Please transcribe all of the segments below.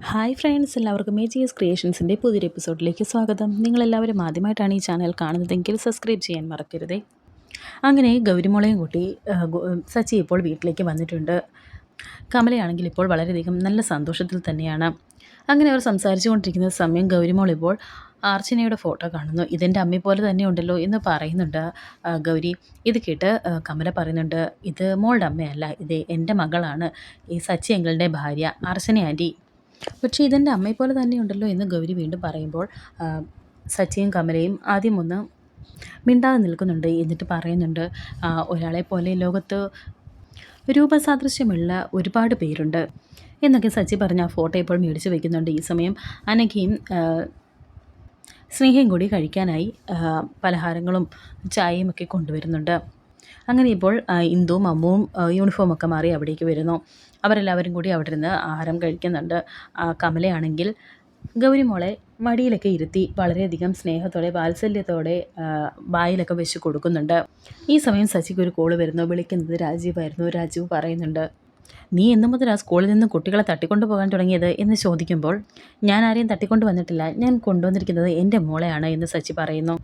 Hi friends, എല്ലാവർക്കും മേജിയസ് ക്രിയേഷൻസിൻ്റെ പുതിയൊരു എപ്പിസോഡിലേക്ക് സ്വാഗതം. നിങ്ങളെല്ലാവരും ആദ്യമായിട്ടാണ് ഈ ചാനൽ കാണുന്നതെങ്കിൽ സബ്സ്ക്രൈബ് ചെയ്യാൻ മറക്കരുതേ. അങ്ങനെ ഗൗരിമോളെയും കൂട്ടി സച്ചി ഇപ്പോൾ വീട്ടിലേക്ക് വന്നിട്ടുണ്ട്. കമലയാണെങ്കിൽ ഇപ്പോൾ വളരെയധികം നല്ല സന്തോഷത്തിൽ തന്നെയാണ്. അങ്ങനെ അവർ സംസാരിച്ചു കൊണ്ടിരിക്കുന്ന സമയം ഗൗരിമോൾ ഇപ്പോൾ അർച്ചനയുടെ ഫോട്ടോ കാണുന്നു. ഇതെൻ്റെ അമ്മയെ പോലെ തന്നെ ഉണ്ടല്ലോ എന്ന് പറയുന്നുണ്ട് ഗൗരി. ഇത് കേട്ട് കമല പറയുന്നുണ്ട്, ഇത് മോളുടെ അമ്മയല്ല, ഇത് എൻ്റെ മകളാണ്, ഈ സച്ചി അങ്കിളുടെ ഭാര്യ അർച്ചന ആൻറ്റി. പക്ഷേ ഇതെൻ്റെ അമ്മയെപ്പോലെ തന്നെയുണ്ടല്ലോ എന്ന് ഗൗരി വീണ്ടും പറയുമ്പോൾ സച്ചിയും കമലയും ആദ്യം ഒന്ന് മിണ്ടാതെ നിൽക്കുന്നുണ്ട്. എന്നിട്ട് പറയുന്നുണ്ട്, ഒരാളെ പോലെ ലോകത്ത് രൂപസാദൃശ്യമുള്ള ഒരുപാട് പേരുണ്ട് എന്നൊക്കെ സച്ചി പറഞ്ഞ ആ ഫോട്ടോ ഇപ്പോൾ മേടിച്ച് വയ്ക്കുന്നുണ്ട്. ഈ സമയം അനഘയും സ്നേഹയും കൂടി കഴിക്കാനായി പലഹാരങ്ങളും ചായയും ഒക്കെ കൊണ്ടുവരുന്നുണ്ട്. അങ്ങനെ ഇപ്പോൾ ഇന്ദുവും അമ്മുവും യൂണിഫോമൊക്കെ മാറി അവിടേക്ക് വരുന്നു. അവരെല്ലാവരും കൂടി അവിടെ നിന്ന് ആഹാരം കഴിക്കുന്നുണ്ട്. കമലയാണെങ്കിൽ ഗൗരിമോളെ മടിയിലൊക്കെ ഇരുത്തി വളരെയധികം സ്നേഹത്തോടെ വാത്സല്യത്തോടെ വായിലൊക്കെ വെച്ച് കൊടുക്കുന്നുണ്ട്. ഈ സമയം സച്ചിക്ക് ഒരു കോള് വരുന്നു. വിളിക്കുന്നത് രാജീവായിരുന്നു. രാജീവ് പറയുന്നുണ്ട്, നീ എന്നു മുതലാണ് സ്കൂളിൽ നിന്ന് കുട്ടികളെ തട്ടിക്കൊണ്ടു പോകാൻ തുടങ്ങിയത് എന്ന് ചോദിക്കുമ്പോൾ, ഞാൻ ആരെയും തട്ടിക്കൊണ്ട് വന്നിട്ടില്ല, ഞാൻ കൊണ്ടുവന്നിരിക്കുന്നത് എൻ്റെ മോളെയാണ് എന്ന് സച്ചി പറയുന്നു.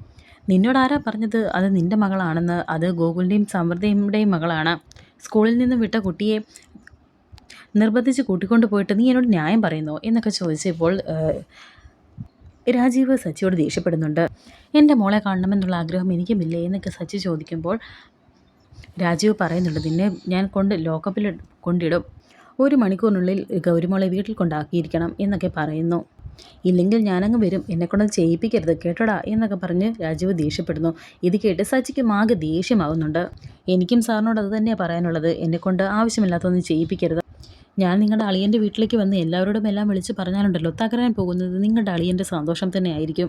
നിന്നോട് ആരാ പറഞ്ഞത് അത് നിൻ്റെ മകളാണെന്ന്? അത് ഗോകുലിൻ്റെയും സമൃദ്ധിയുടെയും മകളാണ്. സ്കൂളിൽ നിന്നും വിട്ട കുട്ടിയെ നിർബന്ധിച്ച് കൂട്ടിക്കൊണ്ട് പോയിട്ട് നീ എന്നോട് ന്യായം പറയുന്നോ എന്നൊക്കെ ചോദിച്ചപ്പോൾ രാജീവ് സച്ചിയോട് ദേഷ്യപ്പെടുന്നുണ്ട്. എൻ്റെ മോളെ കാണണമെന്നുള്ള ആഗ്രഹം എനിക്കുമില്ലേ എന്നൊക്കെ സച്ചി ചോദിക്കുമ്പോൾ രാജീവ് പറയുന്നുണ്ട്, നിന്നെ ഞാൻ ലോക്കപ്പിൽ കൊണ്ടിടും, 1 മണിക്കൂറിനുള്ളിൽ ഗൗരിമോളെ വീട്ടിൽ കൊണ്ടാക്കിയിരിക്കണം എന്നൊക്കെ പറയുന്നു. ഇല്ലെങ്കിൽ ഞാനങ്ങ് വരും, എന്നെക്കൊണ്ടത് ചെയ്യിപ്പിക്കരുത് കേട്ടോടാ എന്നൊക്കെ പറഞ്ഞ് രാജീവ് ദേഷ്യപ്പെടുന്നു. ഇത് കേട്ട് സച്ചിക്ക് ആകെ ദേഷ്യമാകുന്നുണ്ട്. എനിക്കും സാറിനോട് അത് തന്നെയാണ് പറയാനുള്ളത്, എന്നെക്കൊണ്ട് ആവശ്യമില്ലാത്തൊന്നും ചെയ്യിപ്പിക്കരുത്. ഞാൻ നിങ്ങളുടെ അളിയൻ്റെ വീട്ടിലേക്ക് വന്ന് എല്ലാവരോടും എല്ലാം വിളിച്ച് പറഞ്ഞാലുണ്ടല്ലോ, തകരാൻ പോകുന്നത് നിങ്ങളുടെ അളിയൻ്റെ സന്തോഷം തന്നെ ആയിരിക്കും.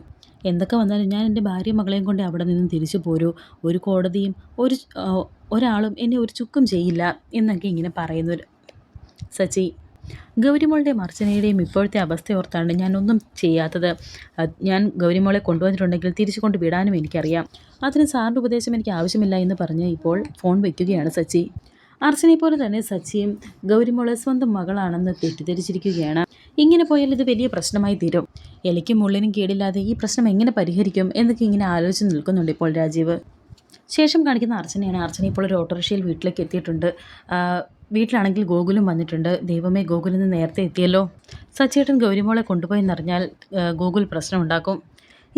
എന്തൊക്കെ വന്നാലും ഞാൻ എൻ്റെ ഭാര്യയും മകളെയും കൊണ്ട് അവിടെ നിന്നും തിരിച്ചു പോരൂ. ഒരു കോടതിയും ഒരാളും എന്നെ ഒരു ചുക്കും ചെയ്യില്ല എന്നൊക്കെ ഇങ്ങനെ പറയുന്നു സച്ചി. ഗൗരിമോളുടെയും അർച്ചനയുടെയും ഇപ്പോഴത്തെ അവസ്ഥ ഓർത്താണ് ഞാനൊന്നും ചെയ്യാത്തത്. ഞാൻ ഗൗരിമോളെ കൊണ്ടുവന്നിട്ടുണ്ടെങ്കിൽ തിരിച്ചു കൊണ്ട് വിടാനും എനിക്കറിയാം. അതിന് സാറിൻ്റെ ഉപദേശം എനിക്ക് ആവശ്യമില്ല എന്ന് പറഞ്ഞ് ഇപ്പോൾ ഫോൺ വയ്ക്കുകയാണ് സച്ചി. അർച്ചനയെ പോലെ തന്നെ സച്ചിയും ഗൗരിമോളെ സ്വന്തം മകളാണെന്ന് തെറ്റിദ്ധരിച്ചിരിക്കുകയാണ്. ഇങ്ങനെ പോയാൽ ഇത് വലിയ പ്രശ്നമായി തീരും. എലിക്കും മുള്ളിനും കേടില്ലാതെ ഈ പ്രശ്നം എങ്ങനെ പരിഹരിക്കും എന്നൊക്കെ ഇങ്ങനെ ആലോചിച്ച് നിൽക്കുന്നുണ്ട് ഇപ്പോൾ രാജീവ്. ശേഷം കാണിക്കുന്ന അർച്ചനയാണ്. അർച്ചന ഇപ്പോൾ ഒരു ഓട്ടോറിക്ഷയിൽ വീട്ടിലേക്ക് എത്തിയിട്ടുണ്ട്. വീട്ടിലാണെങ്കിൽ ഗോകുലും വന്നിട്ടുണ്ട്. ദൈവമേ, ഗോകുലിൽ നിന്ന് നേരത്തെ എത്തിയല്ലോ. സച്ചേട്ടൻ ഗൗരിമോളെ കൊണ്ടുപോയെന്നറിഞ്ഞാൽ ഗോകുൽ പ്രശ്നം ഉണ്ടാക്കും.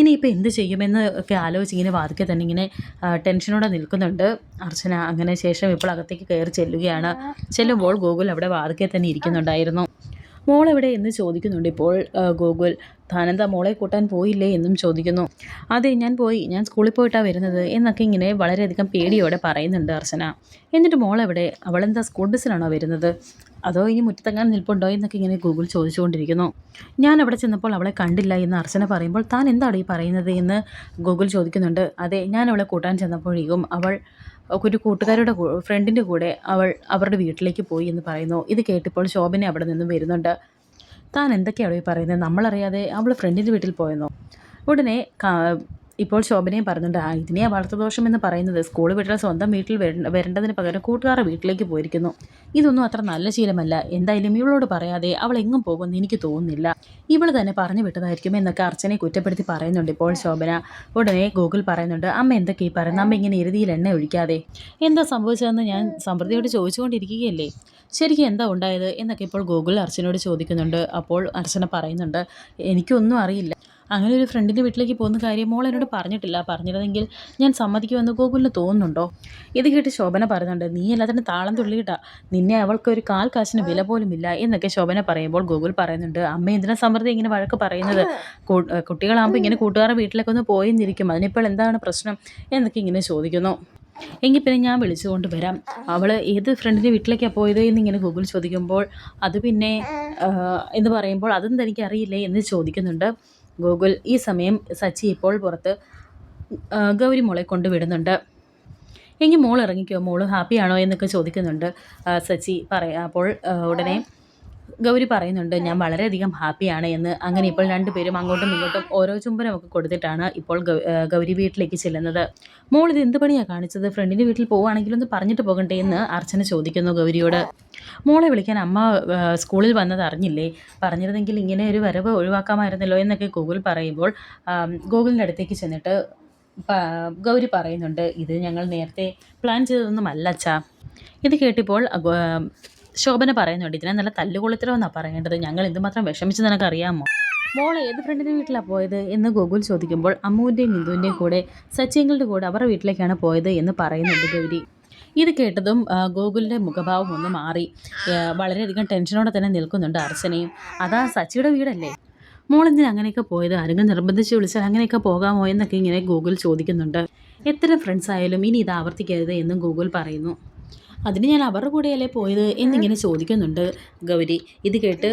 ഇനിയിപ്പോൾ എന്ത് ചെയ്യുമെന്ന് ഒക്കെ ആലോചിച്ച് ഇങ്ങനെ വാതിക്കെ തന്നെ ഇങ്ങനെ ടെൻഷനോടെ നിൽക്കുന്നുണ്ട് അർച്ചന. അങ്ങനെ ശേഷം ഇപ്പോൾ അകത്തേക്ക് കയറി ചെല്ലുമ്പോൾ ഗോകുൽ അവിടെ വാതിക്കെ തന്നെ ഇരിക്കുന്നുണ്ടായിരുന്നു. മോളെവിടെ എന്ന് ചോദിക്കുന്നുണ്ട് ഇപ്പോൾ ഗോകുൽ. താനെന്താ മോളെ കൂട്ടാൻ പോയില്ലേ എന്നും ചോദിക്കുന്നു. അതെ, ഞാൻ പോയി, ഞാൻ സ്കൂളിൽ പോയിട്ടാണ് വരുന്നത് എന്നൊക്കെ ഇങ്ങനെ വളരെയധികം പേടിയോടെ പറയുന്നുണ്ട് അർച്ചന. എന്നിട്ട് മോളെവിടെ? അവളെന്താ സ്കൂൾ ബസ്സിലാണോ വരുന്നത്, അതോ ഇനി മുറ്റത്തെങ്ങാനും നിൽപ്പുണ്ടോ എന്നൊക്കെ ഇങ്ങനെ ഗൂഗിൾ ചോദിച്ചുകൊണ്ടിരിക്കുന്നു. ഞാൻ അവിടെ ചെന്നപ്പോൾ അവളെ കണ്ടില്ല എന്ന് അർച്ചന പറയുമ്പോൾ, താൻ എന്താണ് ഈ പറയുന്നത് എന്ന് ഗൂഗിൾ ചോദിക്കുന്നുണ്ട്. അതെ, ഞാൻ അവളെ കൂട്ടാൻ ചെന്നപ്പോഴേക്കും അവൾ ഒരു കൂട്ടുകാരുടെ ഫ്രണ്ടിൻ്റെ കൂടെ അവരുടെ വീട്ടിലേക്ക് പോയി എന്ന് പറയുന്നു. ഇത് കേട്ടിപ്പോൾ ശോഭന അവിടെ നിന്നും വരുന്നുണ്ട്. താൻ എന്തൊക്കെയാണ് ഈ പറയുന്നത്? നമ്മളറിയാതെ അവൾ ഫ്രണ്ടിൻ്റെ വീട്ടിൽ പോയെന്നോ? ഉടനെ ഇപ്പോൾ ശോഭനയും പറയുന്നുണ്ട്, ഇതിനെയാണ് വളർത്തുദോഷം എന്ന് പറയുന്നത്. സ്കൂൾ വിട്ടാൽ സ്വന്തം വീട്ടിൽ വരേണ്ടതിന് പകരം കൂട്ടുകാരുടെ വീട്ടിലേക്ക് പോയിരിക്കുന്നു. ഇതൊന്നും അത്ര നല്ല ശീലമല്ല. എന്തായാലും ഇവളോട് പറയാതെ അവൾ എങ്ങും പോകുമെന്ന് എനിക്ക് തോന്നുന്നില്ല. ഇവൾ തന്നെ പറഞ്ഞു വിട്ടതായിരിക്കും എന്നൊക്കെ അർച്ചനയെ കുറ്റപ്പെടുത്തി പറയുന്നുണ്ട് ഇപ്പോൾ ശോഭന. ഉടനെ ഗൂഗിൾ പറയുന്നുണ്ട്, അമ്മ എന്തൊക്കെ ഈ പറയുന്നത്? അമ്മ ഇങ്ങനെ ഇറുതിയിൽ എണ്ണ ഒഴിക്കാതെ. എന്താ സംഭവിച്ചതെന്ന് ഞാൻ സമൃദ്ധിയോട് ചോദിച്ചുകൊണ്ടിരിക്കുകയല്ലേ. ശരിക്കും എന്താ ഉണ്ടായത് എന്നൊക്കെ ഇപ്പോൾ ഗൂഗിൾ അർച്ചനയോട് ചോദിക്കുന്നുണ്ട്. അപ്പോൾ അർച്ചന പറയുന്നുണ്ട്, എനിക്കൊന്നും അറിയില്ല. അങ്ങനെ ഒരു ഫ്രണ്ടിൻ്റെ വീട്ടിലേക്ക് പോകുന്ന കാര്യം മോൾ എന്നോട് പറഞ്ഞിട്ടില്ല. പറഞ്ഞിരുന്നെങ്കിൽ ഞാൻ സമ്മതിക്കുമെന്ന് ഗോകുലിന് തോന്നുന്നുണ്ടോ? ഇത് കേട്ട് ശോഭന പറയുന്നുണ്ട്, നീ എല്ലാത്തിനും താളം തുള്ളിയിട്ടാ, നിന്നെ അവൾക്ക് ഒരു കാൽ കാശിന് വില പോലുമില്ല എന്നൊക്കെ ശോഭന പറയുമ്പോൾ ഗോകുൽ പറയുന്നുണ്ട്, അമ്മ എന്തിനാ സമൃദ്ധി ഇങ്ങനെ വഴക്ക് പറയുന്നത്? കുട്ടികളാകുമ്പോൾ ഇങ്ങനെ കൂട്ടുകാരുടെ വീട്ടിലേക്ക് ഒന്ന് പോയെന്നിരിക്കും, അതിനിപ്പോൾ എന്താണ് പ്രശ്നം എന്നൊക്കെ ഇങ്ങനെ ചോദിക്കുന്നു. എങ്കിൽ പിന്നെ ഞാൻ വിളിച്ചുകൊണ്ട് വരാം. അവൾ ഏത് ഫ്രണ്ടിൻ്റെ വീട്ടിലേക്കാണ് പോയത് എന്നിങ്ങനെ ഗൂഗിൾ ചോദിക്കുമ്പോൾ, അത് പിന്നെ എന്ന് പറയുമ്പോൾ അതൊന്നും എനിക്കറിയില്ലേ എന്ന് ചോദിക്കുന്നുണ്ട് ഗൂഗിൾ. ഈ സമയം സച്ചി ഇപ്പോൾ പുറത്ത് ഗൗരി മോളെ കൊണ്ടുവിടുന്നുണ്ട്. എങ്കിൽ മോൾ ഇറങ്ങിക്കോ, മോൾ ഹാപ്പിയാണോ എന്നൊക്കെ ചോദിക്കുന്നുണ്ട് സച്ചി. അപ്പോൾ ഉടനെ ഗൗരി പറയുന്നുണ്ട് ഞാൻ വളരെയധികം ഹാപ്പിയാണ് എന്ന്. അങ്ങനെ ഇപ്പോൾ രണ്ടുപേരും അങ്ങോട്ടും ഇങ്ങോട്ടും ഓരോ ചുംബനമൊക്കെ കൊടുത്തിട്ടാണ് ഇപ്പോൾ ഗൗരി വീട്ടിലേക്ക് ചെല്ലുന്നത്. മോൾ ഇത് എന്ത് പണിയാണ് കാണിച്ചത്? ഫ്രണ്ടിൻ്റെ വീട്ടിൽ പോവുകയാണെങ്കിലും ഒന്ന് പറഞ്ഞിട്ട് പോകണ്ടേ എന്ന് അർച്ചന ചോദിക്കുന്നു ഗൗരിയോട്. മോളെ വിളിക്കാൻ അമ്മ സ്കൂളിൽ വന്നത് അറിഞ്ഞില്ലേ? പറഞ്ഞിരുന്നെങ്കിൽ ഇങ്ങനെ ഒരു വരവ് ഒഴിവാക്കാമായിരുന്നല്ലോ എന്നൊക്കെ ഗോകുൽ പറയുമ്പോൾ ഗോകുലിൻ്റെ അടുത്തേക്ക് ചെന്നിട്ട് ഗൗരി പറയുന്നുണ്ട് ഇത് ഞങ്ങൾ നേരത്തെ പ്ലാൻ ചെയ്തതൊന്നുമല്ല അച്ഛാ. ഇത് കേട്ടിപ്പോൾ ശോഭന പറയുന്നുണ്ട് ഇതിനെ നല്ല തല്ലുകൊളുത്തരമെന്നാണ് പറയേണ്ടത്. ഞങ്ങൾ എന്തുമാത്രം വിഷമിച്ച് നിനക്കറിയാമോ? മോൾ ഏത് ഫ്രണ്ടിൻ്റെ വീട്ടിലാണ് പോയത് എന്ന് ഗോകുൽ ചോദിക്കുമ്പോൾ അമ്മുവിൻ്റെയും ബിന്ദുവിൻ്റെയും കൂടെ സച്ചിങ്ങളുടെ കൂടെ അവരുടെ വീട്ടിലേക്കാണ് പോയത് എന്ന് പറയുന്നുണ്ട് ഗൗരി. ഇത് കേട്ടതും ഗോകുലിൻ്റെ മുഖഭാവം ഒന്ന് മാറി. വളരെയധികം ടെൻഷനോടെ തന്നെ നിൽക്കുന്നുണ്ട് അർച്ചനയും. അതാ സച്ചിയുടെ വീടല്ലേ? മോളെന്തിനാ അങ്ങനെയൊക്കെ പോയത്? ആരെങ്കിലും നിർബന്ധിച്ച് വിളിച്ചാൽ അങ്ങനെയൊക്കെ പോകാമോ എന്നൊക്കെ ഇങ്ങനെ ഗൂഗിൾ ചോദിക്കുന്നുണ്ട്. എത്ര ഫ്രണ്ട്സ് ആയാലും ഇനി ഇത് ആവർത്തിക്കരുത് എന്നും ഗൂഗിൾ പറയുന്നു. അതിന് ഞാൻ അവരുടെ കൂടെയല്ലേ പോയത് എന്നിങ്ങനെ ചോദിക്കുന്നുണ്ട് ഗൗരി. ഇത് കേട്ട്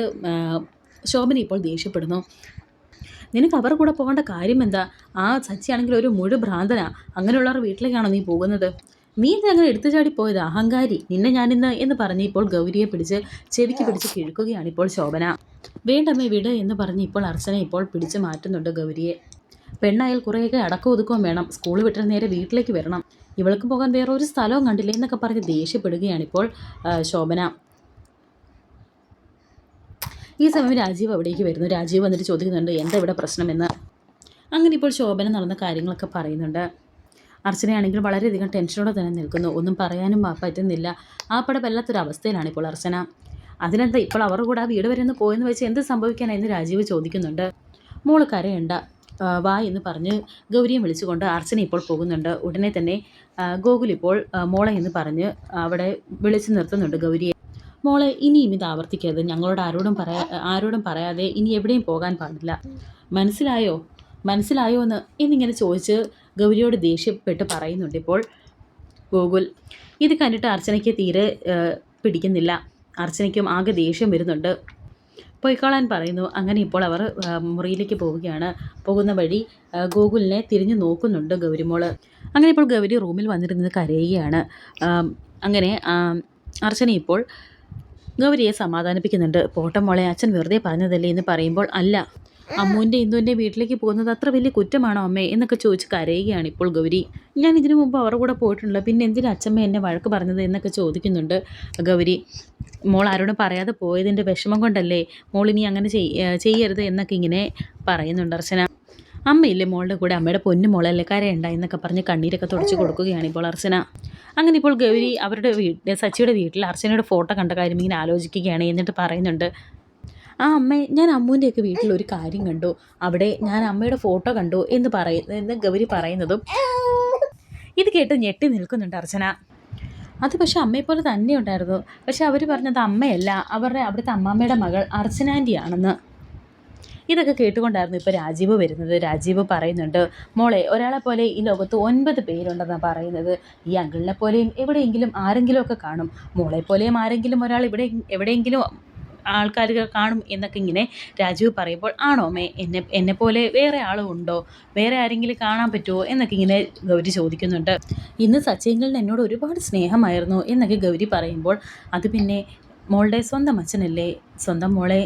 ശോഭന ഇപ്പോൾ ദേഷ്യപ്പെടുന്നു. നിനക്ക് അവരുടെ കൂടെ പോകേണ്ട കാര്യം എന്താ? ആ സച്ചിയാണെങ്കിൽ ഒരു മുഴു ഭ്രാന്തനാ. അങ്ങനെയുള്ളവരുടെ വീട്ടിലേക്കാണോ നീ പോകുന്നത്? നീ ഇത് അങ്ങനെ എടുത്തു ചാടി പോയത്? അഹങ്കാരി, നിന്നെ ഞാനിന്ന് എന്ന് പറഞ്ഞ് ഇപ്പോൾ ഗൗരിയെ പിടിച്ച് ചെവിക്ക് പിടിച്ച് കിഴക്കുകയാണ് ഇപ്പോൾ ശോഭന. വേണ്ടമ്മേ വിട് എന്ന് പറഞ്ഞ് ഇപ്പോൾ അർച്ചന ഇപ്പോൾ പിടിച്ച് മാറ്റുന്നുണ്ട് ഗൗരിയെ. പെണ്ണായാൽ കുറേയൊക്കെ അടക്കം ഒതുക്കവും വേണം. സ്കൂൾ വിട്ടിട്ട് നേരെ വീട്ടിലേക്ക് വരണം. ഇവൾക്ക് പോകാൻ വേറെ ഒരു സ്ഥലവും കണ്ടില്ല എന്നൊക്കെ പറഞ്ഞ് ദേഷ്യപ്പെടുകയാണ് ഇപ്പോൾ ശോഭന. ഈ സമയം രാജീവ് അവിടേക്ക് വരുന്നു. രാജീവ് വന്നിട്ട് ചോദിക്കുന്നുണ്ട് എന്താ ഇവിടെ പ്രശ്നമെന്ന്. അങ്ങനെ ഇപ്പോൾ ശോഭന നടന്ന കാര്യങ്ങളൊക്കെ പറയുന്നുണ്ട്. അർച്ചനയാണെങ്കിൽ വളരെയധികം ടെൻഷനോടെ തന്നെ നിൽക്കുന്നു. ഒന്നും പറയാനും പറ്റുന്നില്ല. ആ പട വല്ലാത്തൊരവസ്ഥയിലാണ് ഇപ്പോൾ അർച്ചന. അതിനെന്താ ഇപ്പോൾ അവരുടെ കൂടെ ആ വീട് വരെ ഒന്ന് പോയെന്ന് വെച്ച് എന്ത് സംഭവിക്കാനായെന്ന് രാജീവ് ചോദിക്കുന്നുണ്ട്. മോള് കരയണ്ട വാ എന്ന് പറഞ്ഞ് ഗൗരിയെ വിളിച്ചുകൊണ്ട് അർച്ചന ഇപ്പോൾ പോകുന്നുണ്ട്. ഉടനെ തന്നെ ഗോകുൽ ഇപ്പോൾ മോളെ എന്ന് പറഞ്ഞ് അവിടെ വിളിച്ചു നിർത്തുന്നുണ്ട് ഗൗരിയെ. മോളെ ഇനിയും ഇത് ആവർത്തിക്കരുത്. ഞങ്ങളോട് ആരോടും പറയാതെ ഇനി എവിടെയും പോകാൻ പാടില്ല. മനസ്സിലായോ എന്നിങ്ങനെ ചോദിച്ച് ഗൗരിയോട് ദേഷ്യപ്പെട്ട് പറയുന്നുണ്ട് ഇപ്പോൾ ഗോകുൽ. ഇത് കണ്ടിട്ട് അർച്ചനയ്ക്ക് തീരെ പിടിക്കുന്നില്ല. അർച്ചനയ്ക്കും ആകെ ദേഷ്യം വരുന്നുണ്ട്. പൊയ്ക്കോളാൻ പറയുന്നു. അങ്ങനെ ഇപ്പോൾ അവർ മുറിയിലേക്ക് പോവുകയാണ്. പോകുന്ന വഴി ഗോകുലിനെ തിരിഞ്ഞു നോക്കുന്നുണ്ട് ഗൗരിമോള്. അങ്ങനെ ഇപ്പോൾ ഗൗരി റൂമിൽ വന്നിരുന്നത് കരയുകയാണ്. അങ്ങനെ അർച്ചന ഇപ്പോൾ ഗൗരിയെ സമാധാനിപ്പിക്കുന്നുണ്ട്. പോട്ടം മോളെ, അച്ഛൻ വെറുതെ പറഞ്ഞതല്ലേ എന്ന് പറയുമ്പോൾ അല്ല, അമ്മുവിൻ്റെ ഇന്ദുവിൻ്റെ വീട്ടിലേക്ക് പോകുന്നത് അത്ര വലിയ കുറ്റമാണോ അമ്മേ എന്നൊക്കെ ചോദിച്ച് കരയുകയാണ് ഇപ്പോൾ ഗൗരി. ഞാൻ ഇതിനു മുമ്പ് അവരുടെ കൂടെ പോയിട്ടുണ്ടല്ലോ, പിന്നെ എന്തിനാ അച്ഛമ്മ എന്നെ വഴക്ക് പറഞ്ഞത് എന്നൊക്കെ ചോദിക്കുന്നുണ്ട് ഗൗരി. മോൾ ആരോടും പറയാതെ പോയതിൻ്റെ വിഷമം കൊണ്ടല്ലേ മോളിനി അങ്ങനെ ചെയ്യരുത് എന്നൊക്കെ ഇങ്ങനെ പറയുന്നുണ്ട് അർച്ചന. അമ്മയില്ലേ മോളുടെ കൂടെ, അമ്മയുടെ പൊന്നു മോളല്ലേ, കരയണ്ട എന്നൊക്കെ പറഞ്ഞ് കണ്ണീരൊക്കെ തുടച്ച് കൊടുക്കുകയാണ് ഇപ്പോൾ അർച്ചന. അങ്ങനെ ഇപ്പോൾ ഗൗരി അവരുടെ സച്ചിയുടെ വീട്ടിൽ അർച്ചനയുടെ ഫോട്ടോ കണ്ട കാര്യം ഇങ്ങനെ ആലോചിക്കുകയാണ്. എന്നിട്ട് പറയുന്നുണ്ട് ആ അമ്മേ, ഞാൻ അമ്മൂൻ്റെയൊക്കെ വീട്ടിലൊരു കാര്യം കണ്ടു, അവിടെ ഞാൻ അമ്മയുടെ ഫോട്ടോ കണ്ടു എന്ന് ഗൗരി പറയുന്നതും ഇത് കേട്ട് ഞെട്ടി നിൽക്കുന്നുണ്ട് അർച്ചന. അത് പക്ഷെ അമ്മയെപ്പോലെ തന്നെ ഉണ്ടായിരുന്നു. പക്ഷെ അവർ പറഞ്ഞത് അമ്മയല്ല, അവിടുത്തെ അമ്മാമ്മയുടെ മകൾ അർച്ചന ആൻറ്റിയാണെന്ന്. ഇതൊക്കെ കേട്ടുകൊണ്ടായിരുന്നു ഇപ്പോൾ രാജീവ് വരുന്നത്. രാജീവ് പറയുന്നുണ്ട് മോളെ, ഒരാളെ പോലെ ഈ ലോകത്ത് 9 പേരുണ്ടെന്നാണ് പറയുന്നത്. ഈ അങ്കിളിനെ പോലെയും എവിടെയെങ്കിലും ആരെങ്കിലുമൊക്കെ കാണും. മോളെപ്പോലെയും ആരെങ്കിലും ഒരാൾ എവിടെയെങ്കിലും ആൾക്കാർ കാണും എന്നൊക്കെ ഇങ്ങനെ രാജീവ് പറയുമ്പോൾ ആണോ അമ്മേ, എന്നെപ്പോലെ വേറെ ആളും ഉണ്ടോ? വേറെ ആരെങ്കിലും കാണാൻ പറ്റുമോ എന്നൊക്കെ ഇങ്ങനെ ഗൗരി ചോദിക്കുന്നുണ്ട്. ഇന്ന് സച്ചിയങ്കളിന് എന്നോട് ഒരുപാട് സ്നേഹമായിരുന്നു എന്നൊക്കെ ഗൗരി പറയുമ്പോൾ അത് പിന്നെ മോളുടെ സ്വന്തം അച്ഛനല്ലേ, സ്വന്തം മോളെ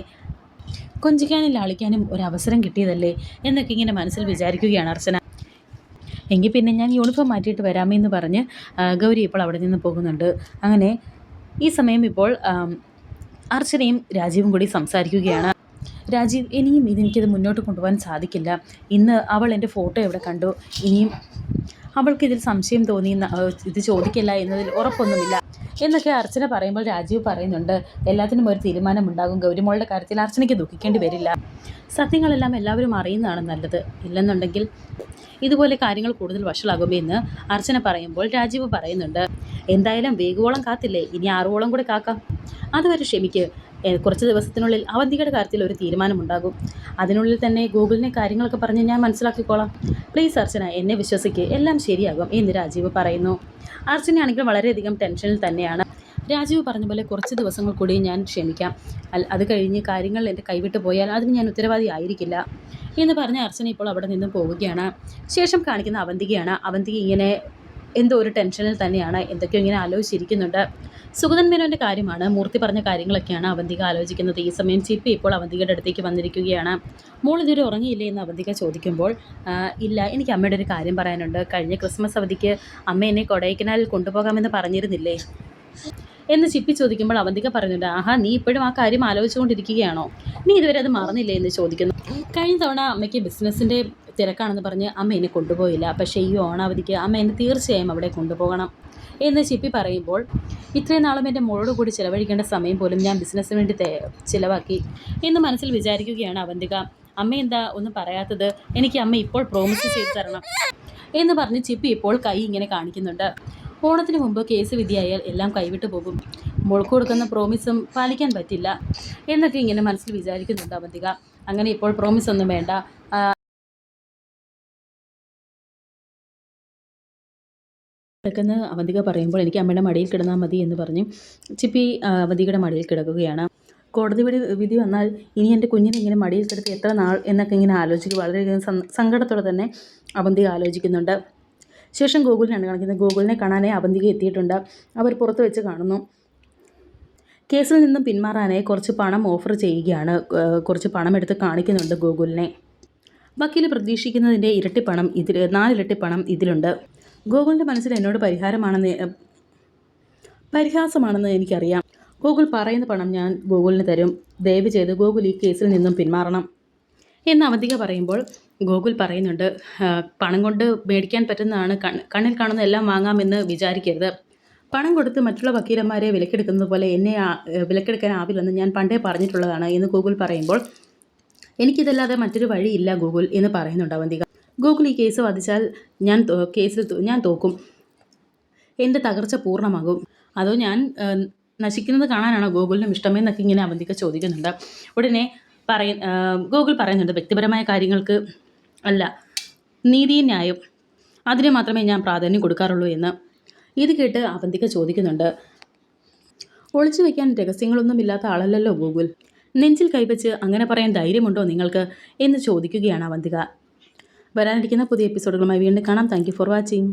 കൊഞ്ചിക്കാനും ലാളിക്കാനും ഒരവസരം കിട്ടിയതല്ലേ എന്നൊക്കെ ഇങ്ങനെ മനസ്സിൽ വിചാരിക്കുകയാണ് അർച്ചന. എങ്കിൽ പിന്നെ ഞാൻ യൂണിഫോം മാറ്റിയിട്ട് വരാമെന്ന് പറഞ്ഞ് ഗൗരി ഇപ്പോൾ അവിടെ നിന്ന് പോകുന്നുണ്ട്. അങ്ങനെ ഈ സമയം ഇപ്പോൾ അർച്ചനയും രാജീവും കൂടി സംസാരിക്കുകയാണ്. രാജീവ്, ഇനിയും എനിക്കിത് മുന്നോട്ട് കൊണ്ടുപോകാൻ സാധിക്കില്ല. ഇന്ന് അവൾ എൻ്റെ ഫോട്ടോ എവിടെ കണ്ടു, ഇനിയും അവൾക്കിതിൽ സംശയം തോന്നി ഇത് ചോദിക്കില്ല എന്നതിൽ ഉറപ്പൊന്നുമില്ല എന്നൊക്കെ അർച്ചന പറയുമ്പോൾ രാജീവ് പറയുന്നുണ്ട് എല്ലാത്തിനും ഒരു തീരുമാനമുണ്ടാകും. ഗൗരിമോളുടെ കാര്യത്തിൽ അർച്ചനയ്ക്ക് ദുഃഖിക്കേണ്ടി വരില്ല. സത്യങ്ങളെല്ലാം എല്ലാവരും അറിയുന്നതാണ് നല്ലത്. ഇല്ലെന്നുണ്ടെങ്കിൽ ഇതുപോലെ കാര്യങ്ങൾ കൂടുതൽ വഷളാകുമെന്ന് അർച്ചന പറയുമ്പോൾ രാജീവ് പറയുന്നുണ്ട് എന്തായാലും വേഗവോളം കാത്തില്ലേ, ഇനി 6 ഓളം കൂടെ കാക്കാം. അതുവരെ ക്ഷമിക്ക്. കുറച്ച് ദിവസത്തിനുള്ളിൽ അവന്തികയുടെ കാര്യത്തിൽ ഒരു തീരുമാനമുണ്ടാകും. അതിനുള്ളിൽ തന്നെ ഗൂഗിളിനെ കാര്യങ്ങളൊക്കെ പറഞ്ഞ് ഞാൻ മനസ്സിലാക്കിക്കോളാം. പ്ലീസ് അർച്ചന, എന്നെ വിശ്വസിക്ക്, എല്ലാം ശരിയാകും എന്ന് രാജീവ് പറയുന്നു. അർച്ചനയാണെങ്കിൽ വളരെയധികം ടെൻഷനിൽ തന്നെയാണ്. രാജീവ് പറഞ്ഞ പോലെ കുറച്ച് ദിവസങ്ങൾ കൂടി ഞാൻ ക്ഷമിക്കാം. അത് കഴിഞ്ഞ് കാര്യങ്ങൾ എൻ്റെ കൈവിട്ട് പോയാൽ അതിന് ഞാൻ ഉത്തരവാദി ആയിരിക്കില്ല എന്ന് പറഞ്ഞ് അർച്ചന ഇപ്പോൾ അവിടെ നിന്നും പോവുകയാണ്. ശേഷം കാണിക്കുന്ന അവന്തികയാണ്. അവന്തിക ഇങ്ങനെ എന്തോ ഒരു ടെൻഷനിൽ തന്നെയാണ്, എന്തൊക്കെയോ ഇങ്ങനെ ആലോചിച്ചിരിക്കുന്നുണ്ട്. സുഗതൻ മേനോൻ്റെ കാര്യമാണ്, മൂർത്തി പറഞ്ഞ കാര്യങ്ങളൊക്കെയാണ് അവന്തിക ആലോചിക്കുന്നത്. ഈ സമയം ചിപ്പി ഇപ്പോൾ അവന്തികയുടെ അടുത്തേക്ക് വന്നിരിക്കുകയാണ്. മോൾ ഇതുവരെ ഉറങ്ങിയില്ലേ എന്ന് അവന്തിക ചോദിക്കുമ്പോൾ, ഇല്ല, എനിക്ക് അമ്മയുടെ ഒരു കാര്യം പറയാനുണ്ട്. കഴിഞ്ഞ ക്രിസ്മസ് അവധിക്ക് അമ്മ എന്നെ കൊടൈക്കനാലിൽ കൊണ്ടുപോകാമെന്ന് പറഞ്ഞിരുന്നില്ലേ എന്ന് ചിപ്പി ചോദിക്കുമ്പോൾ അവന്തിക പറയുന്നുണ്ട്, ആഹാ, നീ ഇപ്പോഴും ആ കാര്യം ആലോചിച്ചുകൊണ്ടിരിക്കുകയാണോ? നീ ഇതുവരെ അത് മറന്നില്ലേ എന്ന് ചോദിക്കുന്നു. കഴിഞ്ഞ തവണ അമ്മയ്ക്ക് ബിസിനസ്സിൻ്റെ തിരക്കാണെന്ന് പറഞ്ഞ് അമ്മ എന്നെ കൊണ്ടുപോയില്ല. പക്ഷേ ഈ ഓണാവധിക്ക് അമ്മ എന്നെ തീർച്ചയായും അവിടെ കൊണ്ടുപോകണം എന്ന് ചിപ്പി പറയുമ്പോൾ, ഇത്രയും നാളും എൻ്റെ മോളോട് കൂടി ചിലവഴിക്കേണ്ട സമയം പോലും ഞാൻ ബിസിനസ്സിന് വേണ്ടി ചിലവാക്കി എന്ന് മനസ്സിൽ വിചാരിക്കുകയാണ് അവന്തിക. അമ്മ എന്താ ഒന്നും പറയാത്തത്? എനിക്ക് അമ്മ ഇപ്പോൾ പ്രോമിസ് ചെയ്തു തരണം എന്ന് പറഞ്ഞ് ചിപ്പി ഇപ്പോൾ കൈ ഇങ്ങനെ കാണിക്കുന്നുണ്ട്. ഓണത്തിന് മുമ്പ് കേസ് വിധിയായാൽ എല്ലാം കൈവിട്ടു പോകും. മോൾക്ക് കൊടുക്കുന്ന പ്രോമിസും പാലിക്കാൻ പറ്റില്ല എന്നൊക്കെ ഇങ്ങനെ മനസ്സിൽ വിചാരിക്കുന്നുണ്ട് അവന്തിക. അങ്ങനെ ഇപ്പോൾ പ്രോമിസ് ഒന്നും വേണ്ട. കിടക്കുന്ന അവന്തിക പറയുമ്പോൾ, എനിക്ക് അമ്മയുടെ മടിയിൽ കിടന്നാൽ മതി എന്ന് പറഞ്ഞ് ചിപ്പി അവന്തികയുടെ മടിയിൽ കിടക്കുകയാണ്. കോടതി വിധി വന്നാൽ ഇനി എൻ്റെ കുഞ്ഞിനെ ഇങ്ങനെ മടിയിൽ കിടത്തി എത്ര നാൾ എന്നൊക്കെ ഇങ്ങനെ ആലോചിക്കുക വളരെയധികം സങ്കടത്തോടെ തന്നെ അവന്തിക ആലോചിക്കുന്നുണ്ട്. ശേഷം ഗോകുലിനാണ് കാണിക്കുന്നത്. ഗോകുലിനെ കാണാനായി അവന്തിക എത്തിയിട്ടുണ്ട്. അവർ പുറത്ത് വെച്ച് കാണുന്നു. കേസിൽ നിന്നും പിന്മാറാനായി കുറച്ച് പണം ഓഫർ ചെയ്യുകയാണ്. കുറച്ച് പണം എടുത്ത് കാണിക്കുന്നുണ്ട് ഗോകുലിനെ. വക്കീൽ പ്രതീക്ഷിക്കുന്നതിൻ്റെ ഇരട്ടി പണം 4 ഇരട്ടി പണം ഇതിലുണ്ട്. ഗോകുലിൻ്റെ മനസ്സിൽ എന്നോട് പരിഹാസമാണെന്ന് എനിക്കറിയാം. ഗോകുൽ പറയുന്ന പണം ഞാൻ ഗോകുലിന് തരും. ദയവ് ചെയ്ത് ഗോകുൽ ഈ കേസിൽ നിന്നും പിന്മാറണം എന്ന് അവന്തിക പറയുമ്പോൾ, ഗോകുൽ പറയുന്നുണ്ട്, പണം കൊണ്ട് മേടിക്കാൻ പറ്റുന്നതാണ്, കണ്ണിൽ കാണുന്ന എല്ലാം വാങ്ങാമെന്ന് വിചാരിക്കരുത്. പണം കൊടുത്ത് മറ്റുള്ള വക്കീലന്മാരെ വിലക്കെടുക്കുന്നത് പോലെ എന്നെ വിലക്കെടുക്കാനാവില്ലെന്ന് ഞാൻ പണ്ടേ പറഞ്ഞിട്ടുള്ളതാണ് എന്ന് ഗോകുൽ പറയുമ്പോൾ, എനിക്കിതല്ലാതെ മറ്റൊരു വഴിയില്ല ഗോകുൽ എന്ന് പറയുന്നുണ്ട് അവന്തിക. ഗോകുൽ ഈ കേസ് വാദിച്ചാൽ ഞാൻ തോക്കും. എൻ്റെ തകർച്ച പൂർണ്ണമാകും. അതോ ഞാൻ നശിക്കുന്നത് കാണാനാണോ ഗോകുലിനും ഇഷ്ടമെന്നൊക്കെ ഇങ്ങനെ അവന്തിക ചോദിക്കുന്നുണ്ട്. ഉടനെ ഗോകുൽ പറയുന്നുണ്ട്, വ്യക്തിപരമായ കാര്യങ്ങൾക്ക് അല്ല, നീതിയും ന്യായം അതിന് മാത്രമേ ഞാൻ പ്രാധാന്യം കൊടുക്കാറുള്ളൂ എന്ന്. ഇത് കേട്ട് അവന്തിക ചോദിക്കുന്നുണ്ട്, ഒളിച്ചു വയ്ക്കാൻ രഹസ്യങ്ങളൊന്നും ഇല്ലാത്ത ആളല്ലല്ലോ ഗോകുൽ. നെഞ്ചിൽ കൈവച്ച് അങ്ങനെ പറയാൻ ധൈര്യമുണ്ടോ നിങ്ങൾക്ക് എന്ന് ചോദിക്കുകയാണ് അവന്തിക. വരാനിരിക്കുന്ന പുതിയ എപ്പിസോഡുകളുമായി വീണ്ടും കാണാം. Thank you for watching.